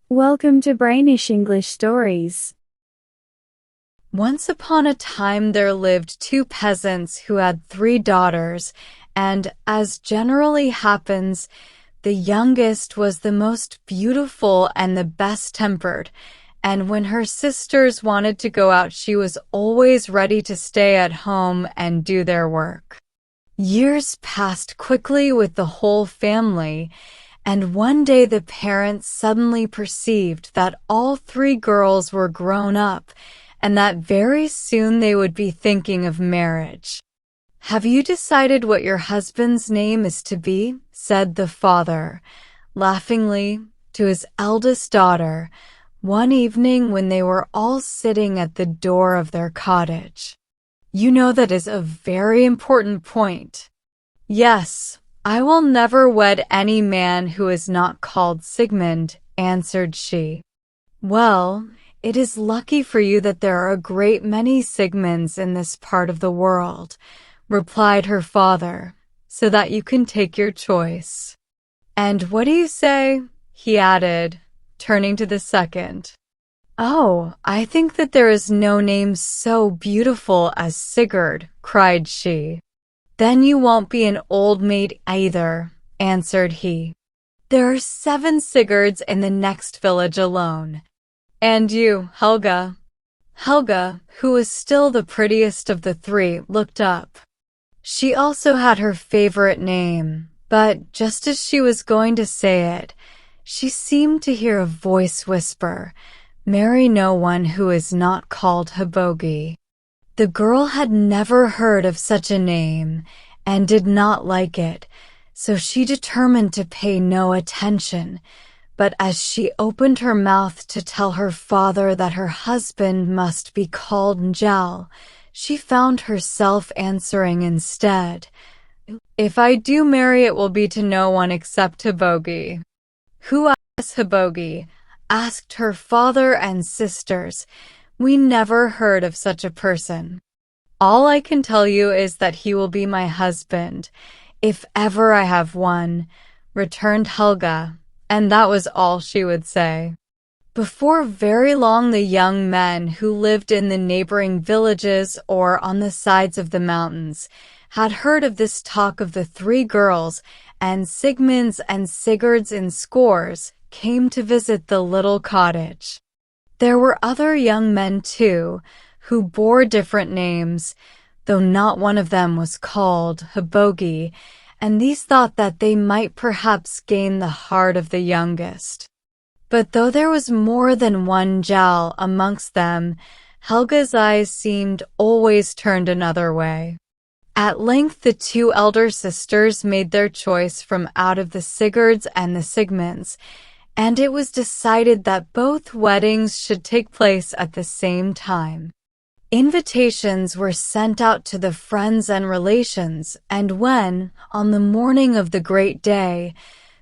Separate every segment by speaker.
Speaker 1: Welcome to Brainish English Stories.
Speaker 2: Once upon a time there lived two peasants who had 3 daughters, and, as generally happens, the youngest was the most beautiful and the best-tempered, and when her sisters wanted to go out, she was always ready to stay at home and do their work. Years passed quickly with the whole family, and one day the parents suddenly perceived that all 3 girls were grown up and that very soon they would be thinking of marriage. "Have you decided what your husband's name is to be?" said the father, laughingly, to his eldest daughter, one evening when they were all sitting at the door of their cottage. "You know that is a very important point." "Yes, I will never wed any man who is not called Sigmund," answered she. "Well, it is lucky for you that there are a great many Sigmunds in this part of the world," replied her father, "so that you can take your choice. And what do you say?" he added, turning to the second. "Oh, I think that there is no name so beautiful as Sigurd," cried she. "Then you won't be an old maid either," answered he. "There are 7 Sigurds in the next village alone. And you, Helga?" Helga, who was still the prettiest of the 3, looked up. She also had her favorite name, but just as she was going to say it, she seemed to hear a voice whisper, "Marry no one who is not called Hbogi." The girl had never heard of such a name and did not like it, so she determined to pay no attention. But as she opened her mouth to tell her father that her husband must be called Njal, she found herself answering instead, "If I do marry, it will be to no one except Hbogi." "Who is Hbogi?" asked her father and sisters. "We never heard of such a person." "All I can tell you is that he will be my husband, if ever I have one," returned Helga, and that was all she would say. Before very long the young men who lived in the neighboring villages or on the sides of the mountains had heard of this talk of the 3 girls, and Sigmunds and Sigurds in scores came to visit the little cottage. There were other young men, too, who bore different names, though not one of them was called Hbogi, and these thought that they might perhaps gain the heart of the youngest. But though there was more than one Njal amongst them, Helga's eyes seemed always turned another way. At length the 2 elder sisters made their choice from out of the Sigurds and the Sigmunds, and it was decided that both weddings should take place at the same time. Invitations were sent out to the friends and relations, and when, on the morning of the great day,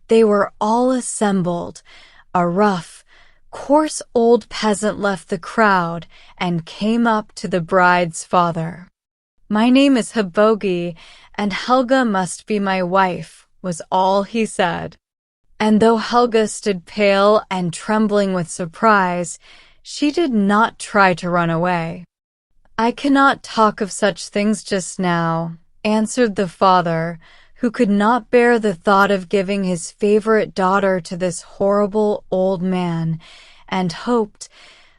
Speaker 2: they were all assembled, a rough, coarse old peasant left the crowd and came up to the bride's father. "My name is Hbogi, and Helga must be my wife," was all he said. And though Helga stood pale and trembling with surprise, she did not try to run away. "I cannot talk of such things just now," answered the father, who could not bear the thought of giving his favorite daughter to this horrible old man, and hoped,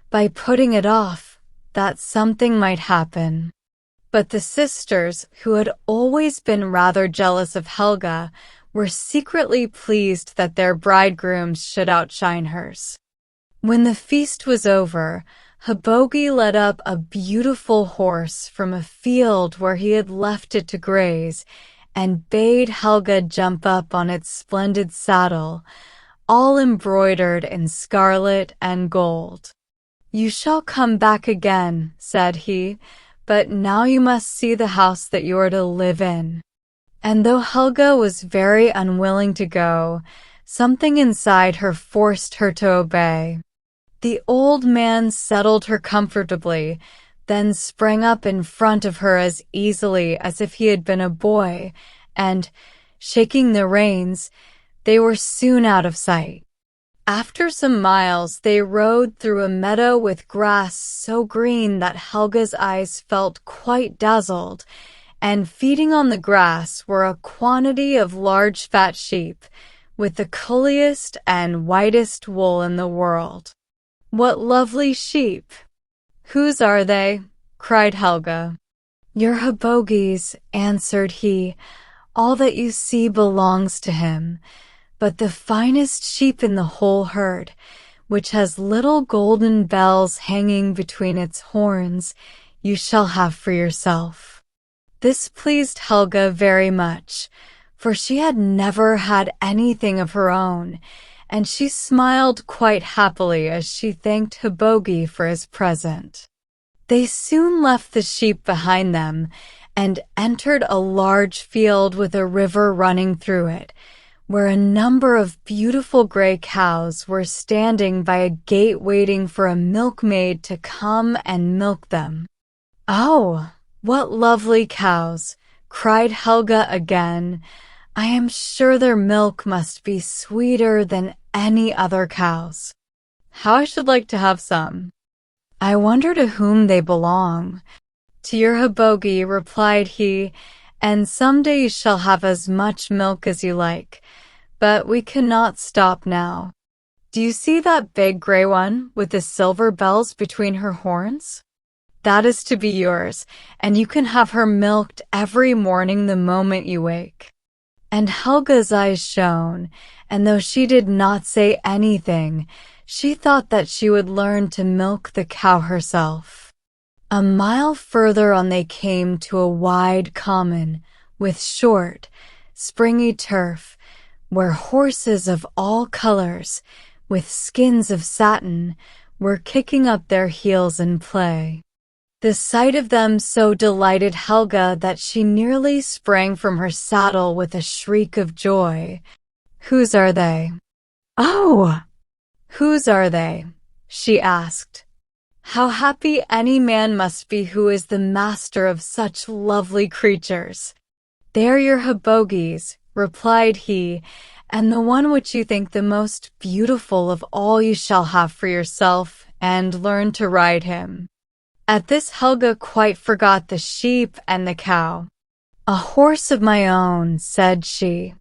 Speaker 2: by putting it off, that something might happen. But the sisters, who had always been rather jealous of Helga, were secretly pleased that their bridegrooms should outshine hers. When the feast was over, Hbogi led up a beautiful horse from a field where he had left it to graze, and bade Helga jump up on its splendid saddle, all embroidered in scarlet and gold. "You shall come back again," said he, "but now you must see the house that you are to live in." And though Helga was very unwilling to go, something inside her forced her to obey. The old man settled her comfortably, then sprang up in front of her as easily as if he had been a boy, and, shaking the reins, they were soon out of sight. After some miles, they rode through a meadow with grass so green that Helga's eyes felt quite dazzled, and feeding on the grass were a quantity of large fat sheep, with the coolest and whitest wool in the world. "What lovely sheep! Whose are they?" cried Helga. "Your Habogi's," answered he. "All that you see belongs to him. But the finest sheep in the whole herd, which has little golden bells hanging between its horns, you shall have for yourself." This pleased Helga very much, for she had never had anything of her own, and she smiled quite happily as she thanked Habogi for his present. They soon left the sheep behind them and entered a large field with a river running through it, where a number of beautiful gray cows were standing by a gate waiting for a milkmaid to come and milk them. "Oh, what lovely cows!" cried Helga again. "I am sure their milk must be sweeter than any other cows. How I should like to have some. I wonder to whom they belong." "To your Habogi," replied he, "and someday you shall have as much milk as you like. But we cannot stop now. Do you see that big gray one with the silver bells between her horns? That is to be yours, and you can have her milked every morning the moment you wake." And Helga's eyes shone, and though she did not say anything, she thought that she would learn to milk the cow herself. A mile further on they came to a wide common with short, springy turf, where horses of all colors, with skins of satin, were kicking up their heels in play. The sight of them so delighted Helga that she nearly sprang from her saddle with a shriek of joy. "Whose are they?" "Oh! Whose are they?" she asked. "How happy any man must be who is the master of such lovely creatures." "They are your Habogi's," replied he, "and the one which you think the most beautiful of all you shall have for yourself, and learn to ride him." At this Helga quite forgot the sheep and the cow. "A horse of my own," said she.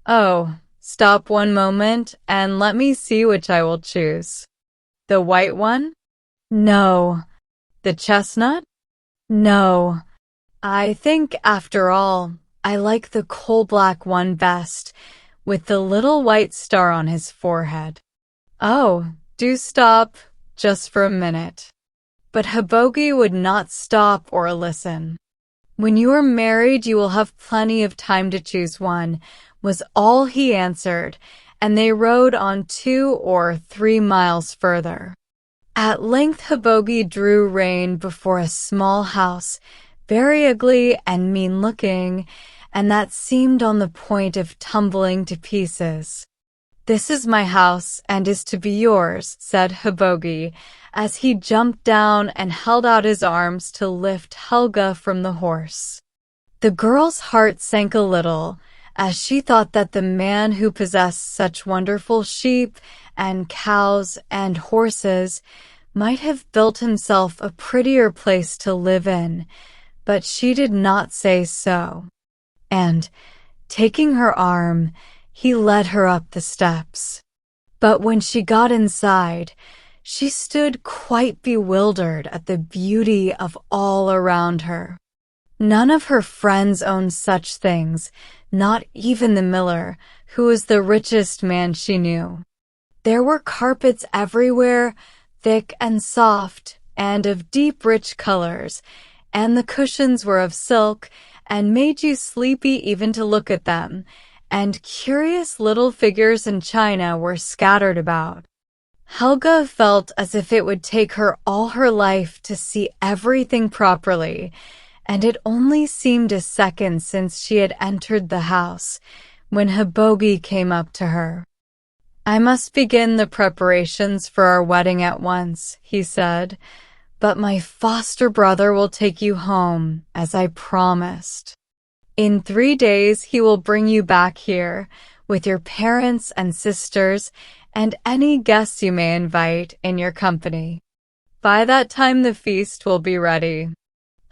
Speaker 2: "Oh, stop one moment, and let me see which I will choose. The white one? No. The chestnut? No. I think, after all, I like the coal-black one best, with the little white star on his forehead." "Oh, do stop, just for a minute." But Habogi would not stop or listen. "When you are married, you will have plenty of time to choose one," was all he answered, and they rode on 2 or 3 miles further. At length Habogi drew rein before a small house, very ugly and mean-looking, and that seemed on the point of tumbling to pieces. "This is my house, and is to be yours," said Habogi, as he jumped down and held out his arms to lift Helga from the horse. The girl's heart sank a little, as she thought that the man who possessed such wonderful sheep and cows and horses might have built himself a prettier place to live in, but she did not say so. And, taking her arm, he led her up the steps. But when she got inside, she stood quite bewildered at the beauty of all around her. None of her friends owned such things, not even the miller, who was the richest man she knew. There were carpets everywhere, thick and soft, and of deep rich colors, and the cushions were of silk, and made you sleepy even to look at them, and curious little figures in china were scattered about. Helga felt as if it would take her all her life to see everything properly, and it only seemed a second since she had entered the house, when Habogi came up to her. "I must begin the preparations for our wedding at once," he said, "but my foster brother will take you home, as I promised. In 3 days he will bring you back here, with your parents and sisters, and any guests you may invite in your company. By that time the feast will be ready."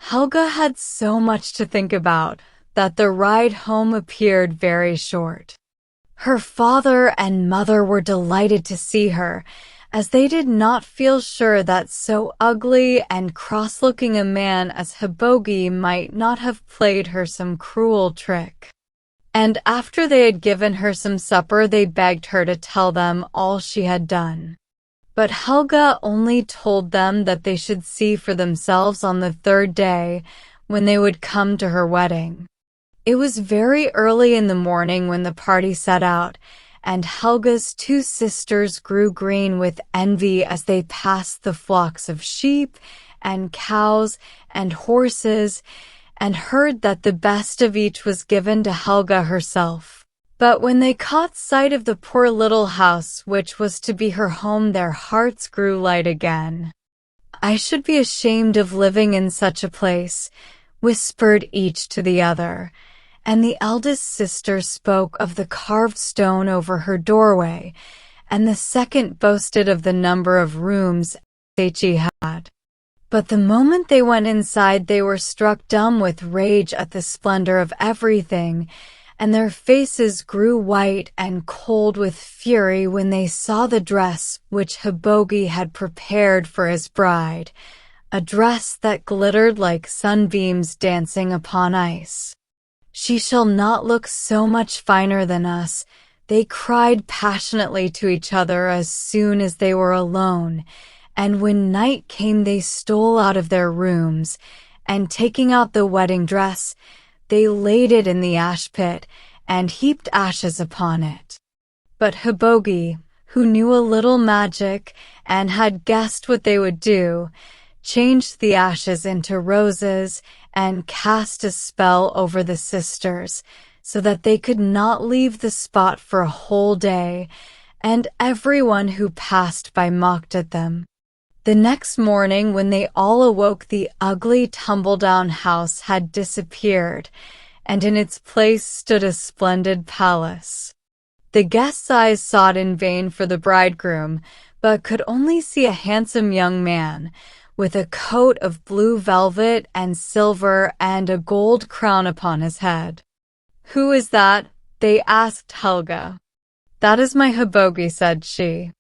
Speaker 2: Helga had so much to think about that the ride home appeared very short. Her father and mother were delighted to see her, as they did not feel sure that so ugly and cross-looking a man as Hibogi might not have played her some cruel trick. And after they had given her some supper, they begged her to tell them all she had done. But Helga only told them that they should see for themselves on the third day, when they would come to her wedding. It was very early in the morning when the party set out, and Helga's two sisters grew green with envy as they passed the flocks of sheep and cows and horses, and heard that the best of each was given to Helga herself. But when they caught sight of the poor little house which was to be her home, their hearts grew light again. "I should be ashamed of living in such a place," whispered each to the other, and the eldest sister spoke of the carved stone over her doorway, and the second boasted of the number of rooms she had. But the moment they went inside, they were struck dumb with rage at the splendor of everything, and their faces grew white and cold with fury when they saw the dress which Hibogi had prepared for his bride, a dress that glittered like sunbeams dancing upon ice. "She shall not look so much finer than us," they cried passionately to each other as soon as they were alone, and when night came they stole out of their rooms, and taking out the wedding dress, they laid it in the ash pit and heaped ashes upon it. But Hibogi, who knew a little magic and had guessed what they would do, changed the ashes into roses and cast a spell over the sisters so that they could not leave the spot for a whole day, and everyone who passed by mocked at them. The next morning, when they all awoke, the ugly tumble-down house had disappeared, and in its place stood a splendid palace. The guests' eyes sought in vain for the bridegroom, but could only see a handsome young man, with a coat of blue velvet and silver and a gold crown upon his head. "Who is that?" they asked Helga. "That is my Hibogi," said she.